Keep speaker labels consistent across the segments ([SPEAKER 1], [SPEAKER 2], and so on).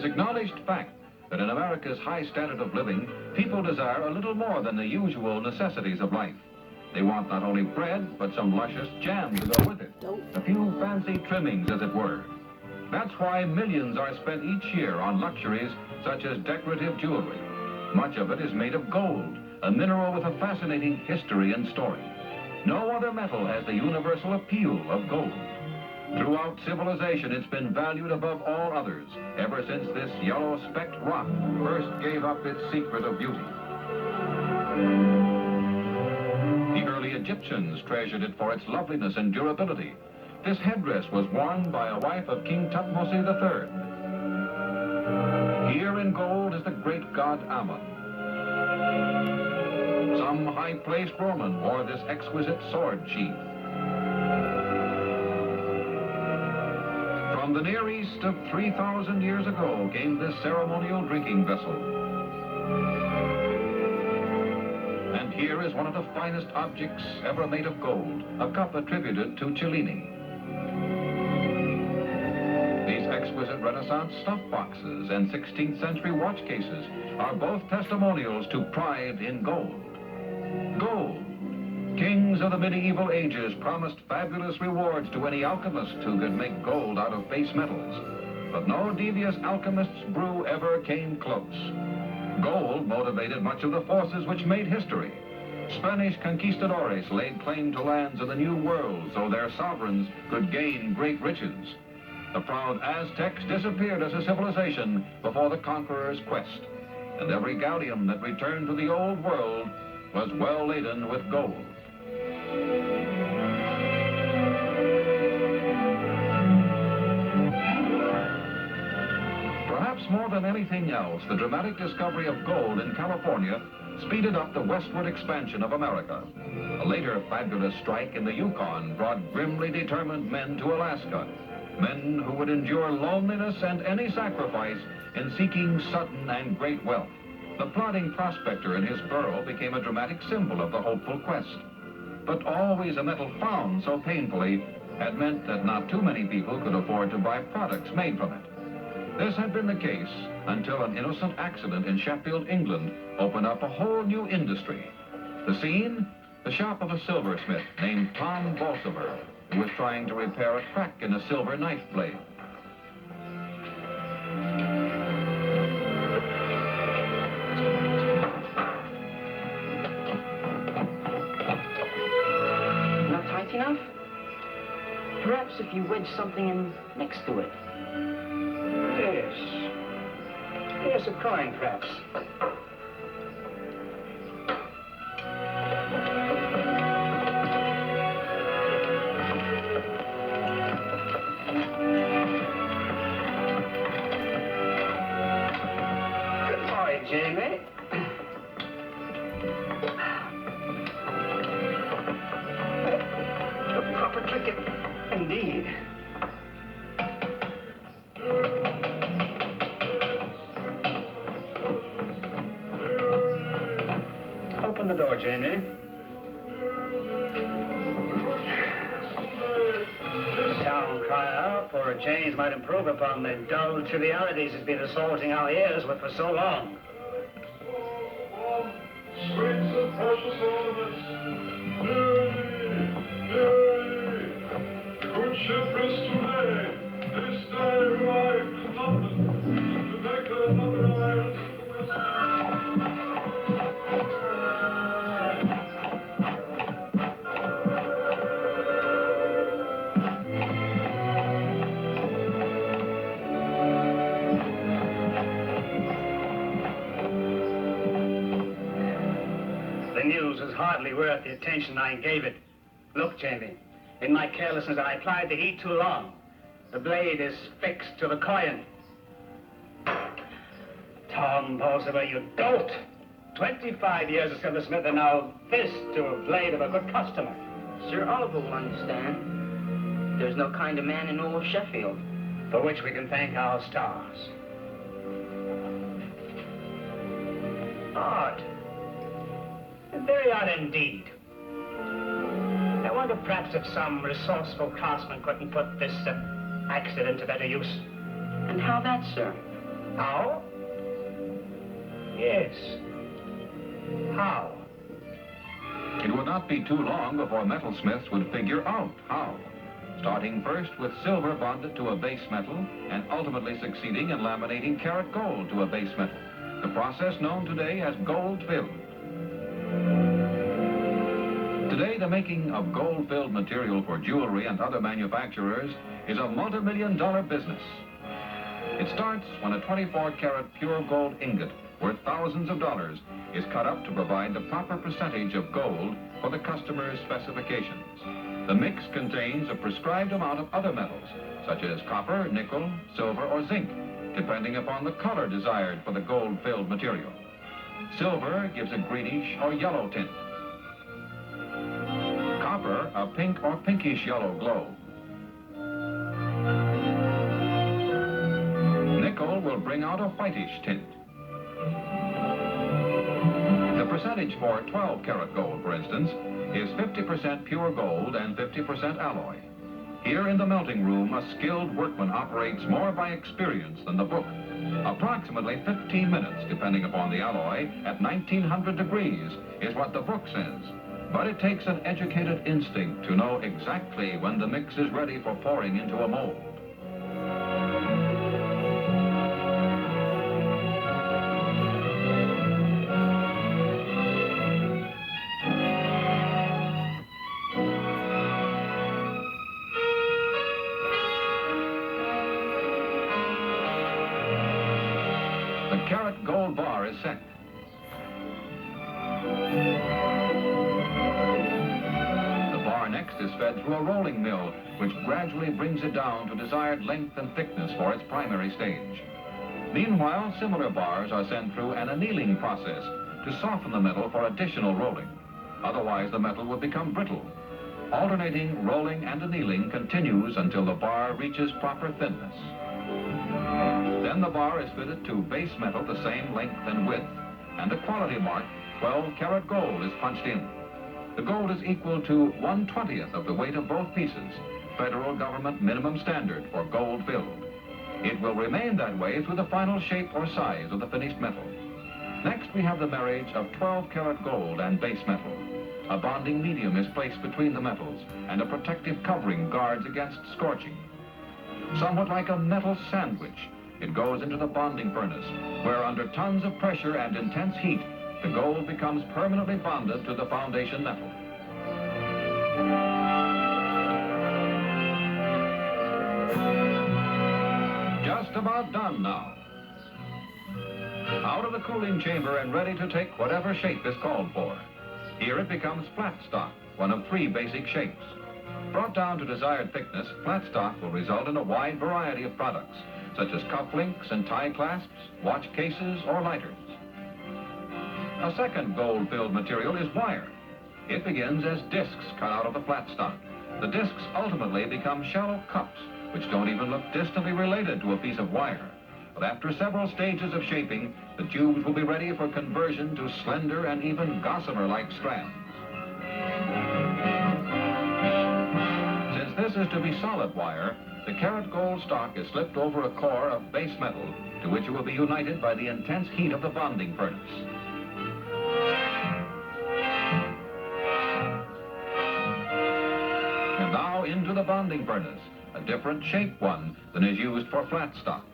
[SPEAKER 1] acknowledged fact that in America's high standard of living, people desire a little more than the usual necessities of life. They want not only bread, but some luscious jam to go with it. A few fancy trimmings, as it were. That's why millions are spent each year on luxuries such as decorative jewelry. Much of it is made of gold, a mineral with a fascinating history and story. No other metal has the universal appeal of gold. Throughout civilization, it's been valued above all others, ever since this yellow-specked rock first gave up its secret of beauty. The early Egyptians treasured it for its loveliness and durability. This headdress was worn by a wife of King Thutmose III. Here in gold is the great god Ammon. Some high-placed Roman wore this exquisite sword sheath. From the Near East of 3,000 years ago came this ceremonial drinking vessel. And here is one of the finest objects ever made of gold, a cup attributed to Cellini. These exquisite Renaissance stuff boxes and 16th century watch cases are both testimonials to pride in gold. Gold. Kings of the medieval ages promised fabulous rewards to any alchemist who could make gold out of base metals. But no devious alchemist's brew ever came close. Gold motivated much of the forces which made history. Spanish conquistadores laid claim to lands in the New World so their sovereigns could gain great riches. The proud Aztecs disappeared as a civilization before the conqueror's quest. And every galleon that returned to the Old World was well laden with gold. Perhaps more than anything else, the dramatic discovery of gold in California speeded up the westward expansion of America. A later fabulous strike in the Yukon brought grimly determined men to Alaska, men who would endure loneliness and any sacrifice in seeking sudden and great wealth. The plodding prospector and his burro became a dramatic symbol of the hopeful quest. But always a metal found so painfully had meant that not too many people could afford to buy products made from it. This had been the case until an innocent accident in Sheffield, England, opened up a whole new industry. The scene? The shop of a silversmith named Tom Bolsover, who was trying to repair a crack in a silver knife blade.
[SPEAKER 2] Enough? Perhaps if you wedge something in next to it.
[SPEAKER 3] Yes. Yes, a coin, perhaps. Good morning, Jamie. Indeed. Open the door, Jamie. The town cry out for a change might improve upon the dull trivialities it's been assaulting our ears with for so long.
[SPEAKER 4] Sweets and precious ornaments. Good shipwrights today, this day arrived in London to make another island of the West.
[SPEAKER 3] The news was hardly worth the attention I gave it. Look, Jamie. In my carelessness, I applied the heat too long. The blade is fixed to the coin. Tom Bolsover, you dolt! 25 years of silversmith, and now this to a blade of a good customer.
[SPEAKER 2] Sir Oliver will understand. There's no kind of man in all of Sheffield.
[SPEAKER 3] For which we can thank our stars. Odd. Very odd indeed. I wonder perhaps if some resourceful craftsman couldn't put this accident to better use.
[SPEAKER 2] And how that, sir?
[SPEAKER 3] How? Yes. How?
[SPEAKER 1] It would not be too long before metalsmiths would figure out how. Starting first with silver bonded to a base metal and ultimately succeeding in laminating carat gold to a base metal, the process known today as gold-filled. Today, the making of gold-filled material for jewelry and other manufacturers is a multi-million-dollar business. It starts when a 24-carat pure gold ingot worth thousands of dollars is cut up to provide the proper percentage of gold for the customer's specifications. The mix contains a prescribed amount of other metals, such as copper, nickel, silver, or zinc, depending upon the color desired for the gold-filled material. Silver gives a greenish or yellow tint. Copper, a pink or pinkish yellow glow. Nickel will bring out a whitish tint. The percentage for 12-karat gold, for instance, is 50% pure gold and 50% alloy. Here in the melting room, a skilled workman operates more by experience than the book. Approximately 15 minutes, depending upon the alloy, at 1900 degrees is what the book says. But it takes an educated instinct to know exactly when the mix is ready for pouring into a mold. The carat gold bar is set. The bar next is fed through a rolling mill, which gradually brings it down to desired length and thickness for its primary stage. Meanwhile, similar bars are sent through an annealing process to soften the metal for additional rolling. Otherwise, the metal will become brittle. Alternating rolling and annealing continues until the bar reaches proper thinness. Then the bar is fitted to base metal the same length and width, and the quality mark, 12-karat gold, is punched in. The gold is equal to 1/20th of the weight of both pieces, federal government minimum standard for gold filled. It will remain that way through the final shape or size of the finished metal. Next, we have the marriage of 12-karat gold and base metal. A bonding medium is placed between the metals, and a protective covering guards against scorching. Somewhat like a metal sandwich, it goes into the bonding furnace, where under tons of pressure and intense heat, the gold becomes permanently bonded to the foundation metal. Just about done now. Out of the cooling chamber and ready to take whatever shape is called for. Here it becomes flat stock, one of 3 basic shapes. Brought down to desired thickness, flat stock will result in a wide variety of products, such as cufflinks and tie clasps, watch cases, or lighters. A second gold-filled material is wire. It begins as discs cut out of the flat stock. The discs ultimately become shallow cups, which don't even look distantly related to a piece of wire. But after several stages of shaping, the tubes will be ready for conversion to slender and even gossamer-like strands. Since this is to be solid wire, the carat gold stock is slipped over a core of base metal, to which it will be united by the intense heat of the bonding furnace. And now into the bonding furnace, a different shaped one than is used for flat stock.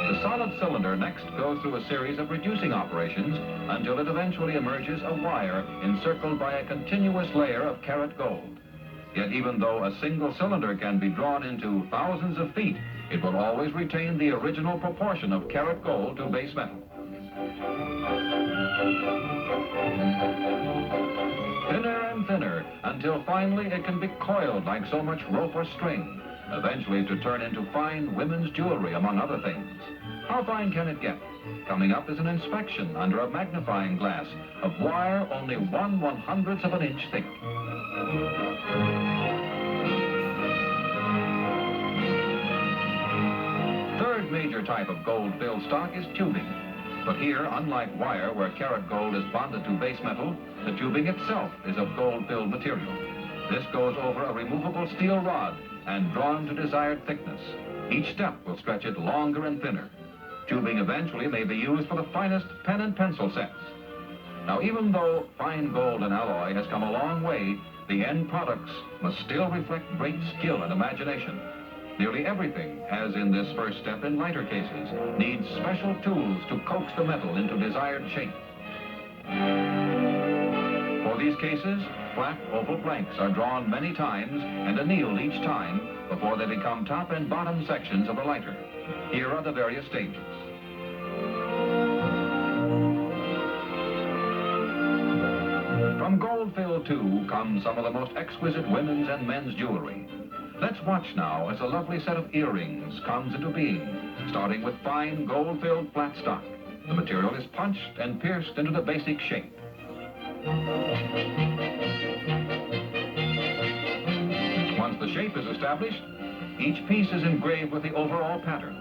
[SPEAKER 1] The solid cylinder next goes through a series of reducing operations until it eventually emerges a wire encircled by a continuous layer of carat gold. Yet even though a single cylinder can be drawn into thousands of feet, it will always retain the original proportion of carat gold to base metal. Thinner and thinner, until finally it can be coiled like so much rope or string, eventually to turn into fine women's jewelry, among other things. How fine can it get? Coming up is an inspection under a magnifying glass of wire only 1/100th of an inch thick. Third major type of gold-filled stock is tubing. But here, unlike wire, where carat gold is bonded to base metal, the tubing itself is of gold-filled material. This goes over a removable steel rod and drawn to desired thickness. Each step will stretch it longer and thinner. Tubing eventually may be used for the finest pen and pencil sets. Now, even though fine gold and alloy has come a long way, the end products must still reflect great skill and imagination. Nearly everything, as in this first step in lighter cases, needs special tools to coax the metal into desired shape. For these cases, flat oval blanks are drawn many times and annealed each time before they become top and bottom sections of the lighter. Here are the various stages. From gold-filled tube comes some of the most exquisite women's and men's jewelry. Let's watch now as a lovely set of earrings comes into being, starting with fine gold-filled flat stock. The material is punched and pierced into the basic shape. Once the shape is established, each piece is engraved with the overall pattern.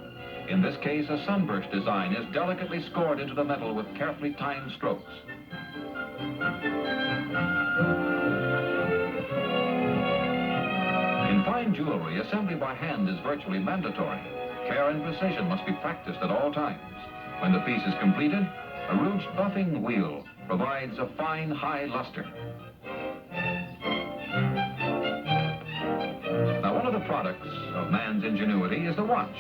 [SPEAKER 1] In this case, a sunburst design is delicately scored into the metal with carefully timed strokes. In fine jewelry, assembly by hand is virtually mandatory. Care and precision must be practiced at all times. When the piece is completed, a rouged buffing wheel provides a fine, high luster. Now, one of the products of man's ingenuity is the watch.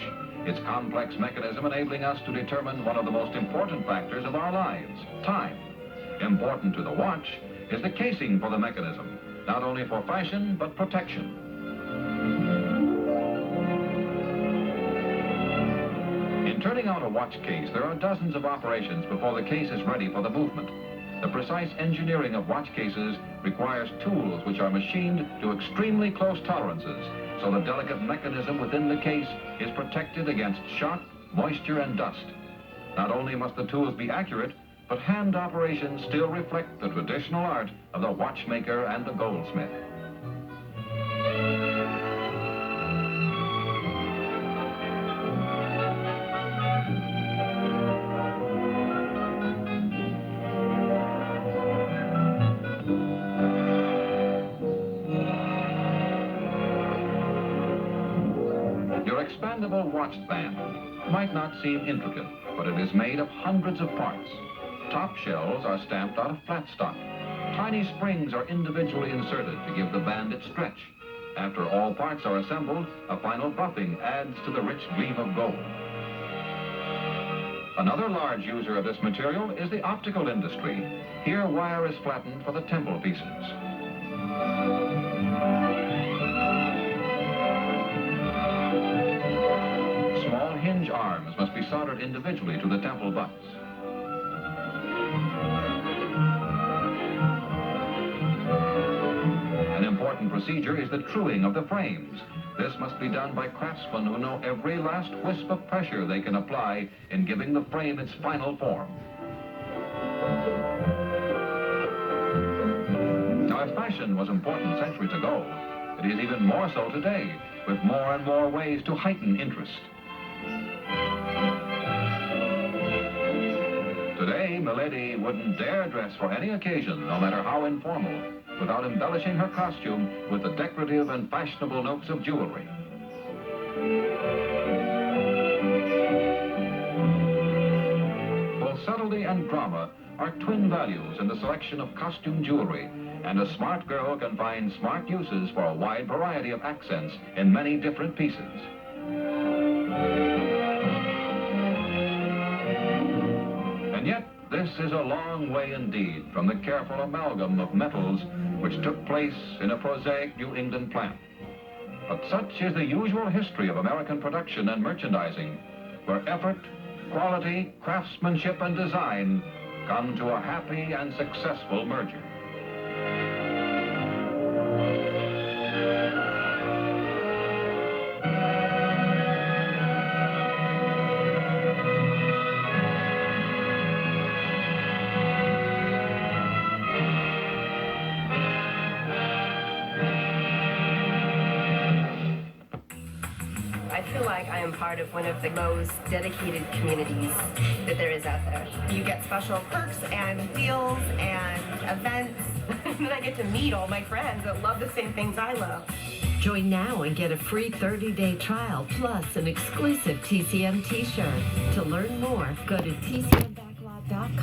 [SPEAKER 1] Its complex mechanism enabling us to determine one of the most important factors of our lives, time. Important to the watch is the casing for the mechanism, not only for fashion, but protection. In turning out a watch case, there are dozens of operations before the case is ready for the movement. The precise engineering of watch cases requires tools which are machined to extremely close tolerances, so the delicate mechanism within the case is protected against shock, moisture, and dust. Not only must the tools be accurate, but hand operations still reflect the traditional art of the watchmaker and the goldsmith. Your expandable watch band might not seem intricate, but it is made of hundreds of parts. Top shells are stamped out of flat stock. Tiny springs are individually inserted to give the band its stretch. After all parts are assembled, a final buffing adds to the rich gleam of gold. Another large user of this material is the optical industry. Here, wire is flattened for the temple pieces. Small hinge arms must be soldered individually to the temple butts. An important procedure is the truing of the frames. This must be done by craftsmen who know every last wisp of pressure they can apply in giving the frame its final form. Now, if fashion was important centuries ago, it is even more so today, with more and more ways to heighten interest. Today, milady wouldn't dare dress for any occasion, no matter how informal, without embellishing her costume with the decorative and fashionable notes of jewelry. Both subtlety and drama are twin values in the selection of costume jewelry, and a smart girl can find smart uses for a wide variety of accents in many different pieces. And yet, this is a long way indeed from the careful amalgam of metals which took place in a prosaic New England plant. But such is the usual history of American production and merchandising, where effort, quality, craftsmanship, and design come to a happy and successful merger.
[SPEAKER 5] I feel like I am part of one of the most dedicated communities that there is out there. You get special perks and deals and events And then I get to meet all my friends that love the same things I love.
[SPEAKER 6] Join now and get a free 30-day trial plus an exclusive TCM t-shirt. To learn more, go to tcmbacklot.com.